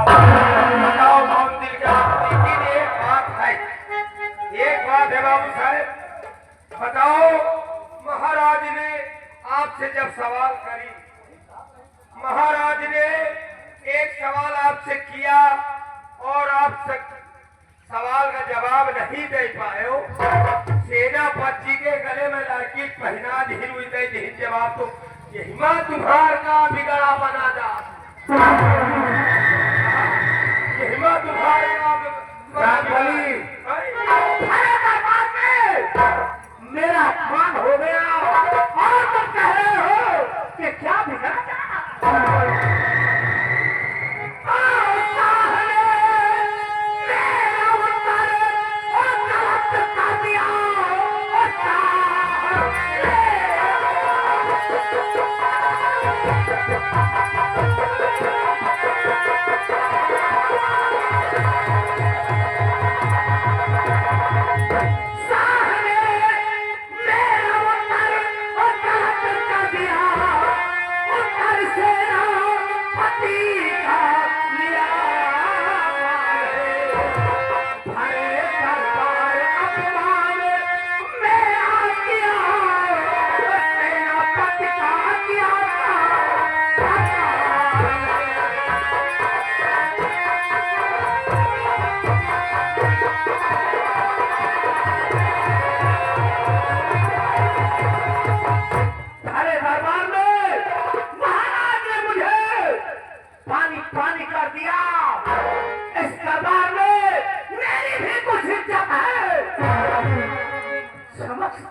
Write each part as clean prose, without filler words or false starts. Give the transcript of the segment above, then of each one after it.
बताओ कौन दिल का, लेकिन एक बात है बाबू साहब, बताओ महाराज ने आपसे जब सवाल करी, महाराज ने एक सवाल आपसे किया और आप सवाल का जवाब नहीं दे पाए हो, सेनापति के गले में लड़की पहना दी हुई दे जवाब, तो यही मां तुम्हार का बिगड़ा बना जा, यही मां तुम्हार का मेरा अपमान हो गया और तुम कह रहे हो कि क्या बिगड़ा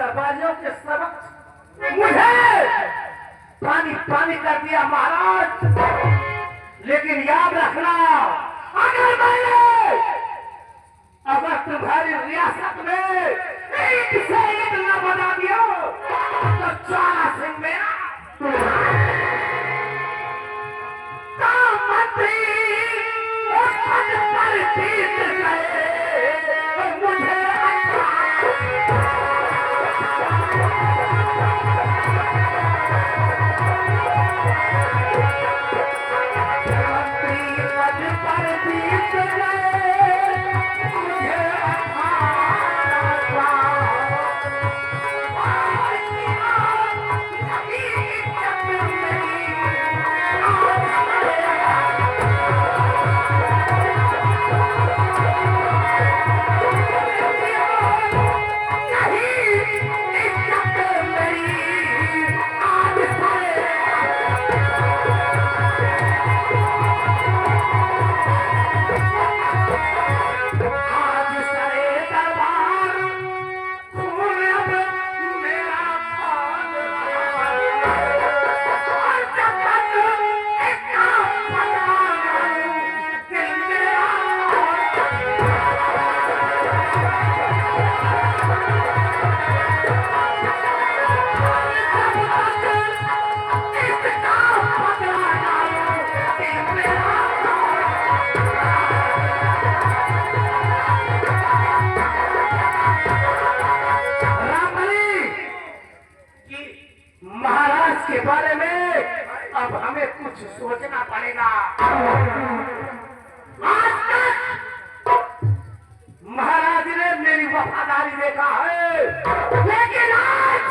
दरबारियों के समक्ष मुझे पानी पानी कर दिया महाराज, लेकिन याद रखना अगर तुम्हारी रियासत में ईंट से ईंट न बना दिया तो ज्वाला सिंह मेरा मंत्री और पद पर जीत गए मुझे के बारे में अब हमें कुछ सोचना पड़ेगा। आज तक महाराज ने मेरी वफादारी देखा है, लेकिन आज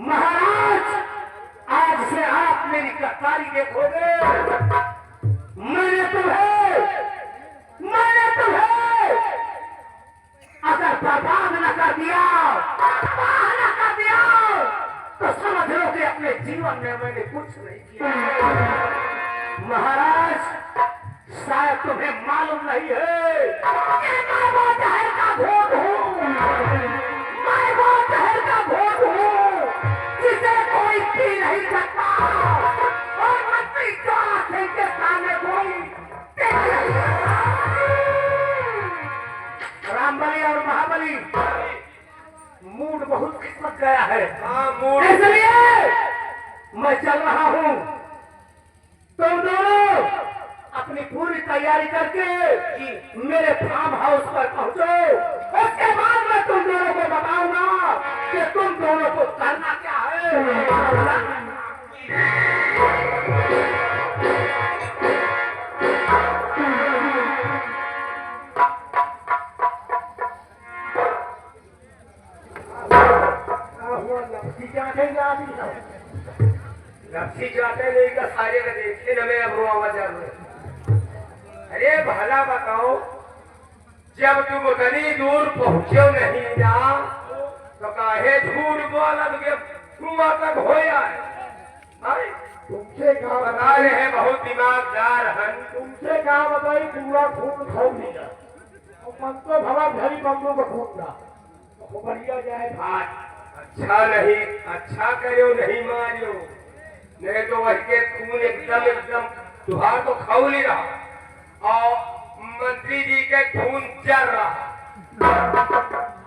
महाराज आज से आप मेरी गद्दारी देखोगे। मैंने तुम्हें अगर बर्बाद न कर दिया तो समझ लो कि अपने जीवन में मैंने कुछ नहीं किया। महाराज शायद तुम्हें मालूम नहीं है कि मैं वो जहर का भोग हूँ, मैं वो जहर का भोग हूँ जिसे कोई पी नहीं सकता और मंत्री ज्वाला सिंह के सामने कोई रामबली और महाबली मूड बहुत किस्मत गया है। इसलिए मैं चल रहा हूँ, तुम दोनों अपनी पूरी तैयारी करके मेरे फार्म हाउस पर पहुंचो। उसके बाद मैं तुम दोनों को बताऊंगा कि तुम दोनों को करना क्या है। सारे का देखे न मैं अब रोआ जा रहा। अरे भला बताओ, जब तुम उतनी दूर पहुंचो नहीं ना तो काहे झूठ बोलब के कुआं तक होया है? तुमसे कहा बता रहे हैं बहुत दिमागदार हन। तुमसे कहा बताई पूरा खून खाऊ लेगा और मन तो भला भरी बंदों को खून का बढ़िया जाए भात। अच्छा नहीं, अच्छा करो नहीं मारियो, नहीं तो वही के खून एकदम एकदम तुहार तो खाऊ नहीं रहा और मंत्री जी के खून जल रहा।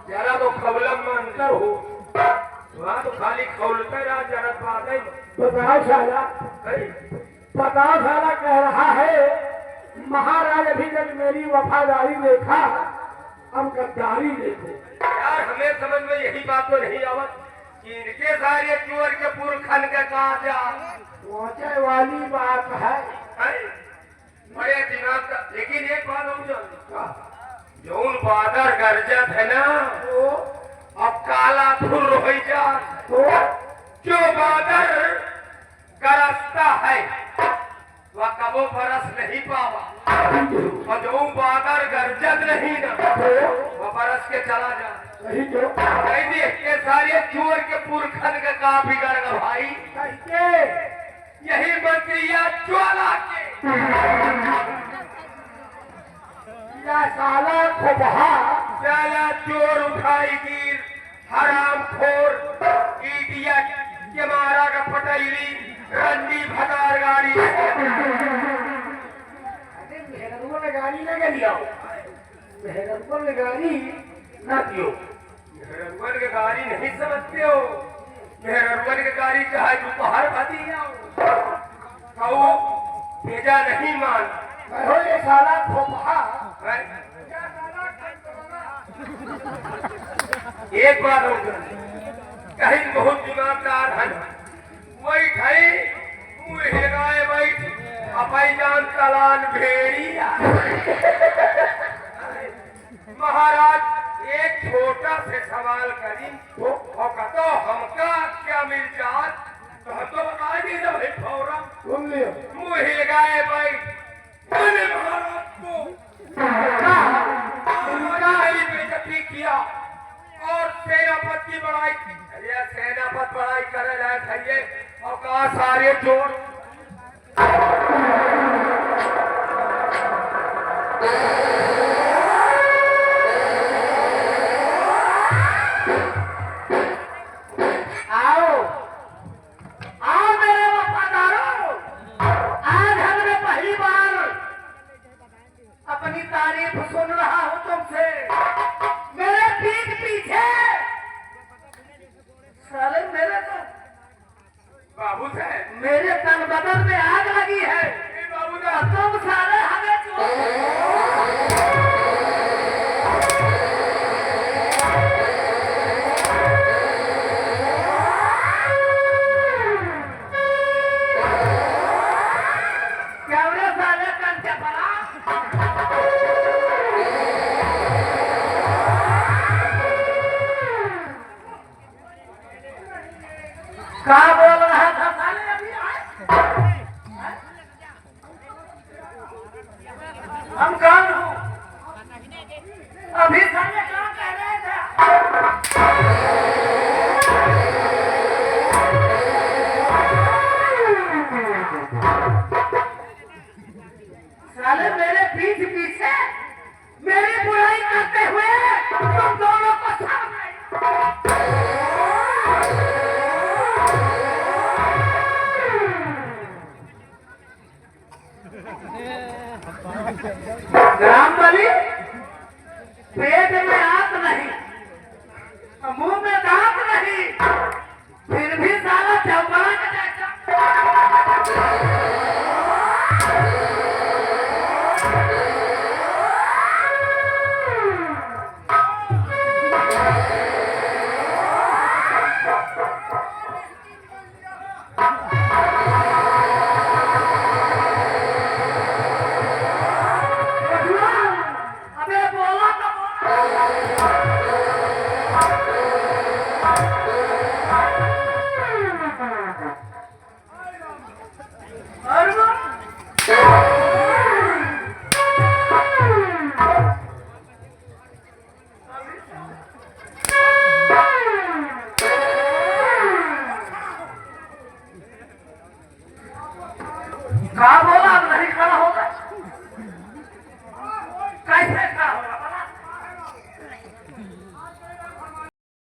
जरा तो खौलम में अंतर हो, वहाँ तो खाली खौलते रहा जरा बात है। बताओ साला, बताओ साला कह रहा है महाराज अभी तक मेरी वफादारी देखा, अब गद्दारी देखो। यार हमें समझ में यही बात तो नहीं आवत कि इनके सारे चोर के पुरखन के कहा जा पहुंचे वाली बात है। बड़े दिमाग का। लेकिन एक बात हो जौन बादर गरजत है ना वो अब काला धुर हो जा, तो जो बादर गरजता है वह कबो बरस नहीं पावा, और जो बादर गरजत नहीं ना वह बरस के चला जा। सही जो के सारे चोर के पुरखन के का बिगड़ गया भाई। कैसे यही मंत्रिया ज्वाला के या साला खोबहा साला चोर उठाई गिर हराम खोर ईटिया के मारा का पटैली रंडी भतार गाड़ी। अरे मेहरबन ने गाड़ी ना के लिया, मेहरबन ने गाड़ी ना दियो। मेहरबन के गाड़ी नहीं समझते हो, मेहरबन के गाड़ी चाहे दोपहर भाती कहो भेजा नहीं मान। कहो ये साला खोबहा एक बात हो कहीं बहुत दिमागदार है वही खाई हेगाए बैठ अपई जान तलान भेड़िया। महाराज एक छोटा से सवाल करी तो हमका क्या मिल जात तो हम तो बता दी ना भाई फौरन सुन लियो। मुहे गाए बैठ महाराज को बेइज्जती किया और सेनापति की बड़ाई। अरे सेनापति बड़ाई करे लायक है ये और कहा सारे चोर आओ आओ मेरे वफादारों, आज हमने पहली बार अपनी तारीफ सुन रहा हूं तुमसे। मेरे पीठ पीछे साले मेरे तो बाबू साहब मेरे तन बदन में आग लगी है। बाबू और तुम साले हमें कैमरे साले कंचे पड़ा क्या बोल रहा था साले अभी आए? हम कौन हूँ अभी साले क्या कह रहे थे? साले मेरे पीठ पीछे मेरी बुराई करते हुए तुम दोनों को सामने राम बलि पेट में आंत नहीं, मुंह में दांत नहीं, फिर भी साला चौबड़ा के जैसा। अबे बोला तो बोला। का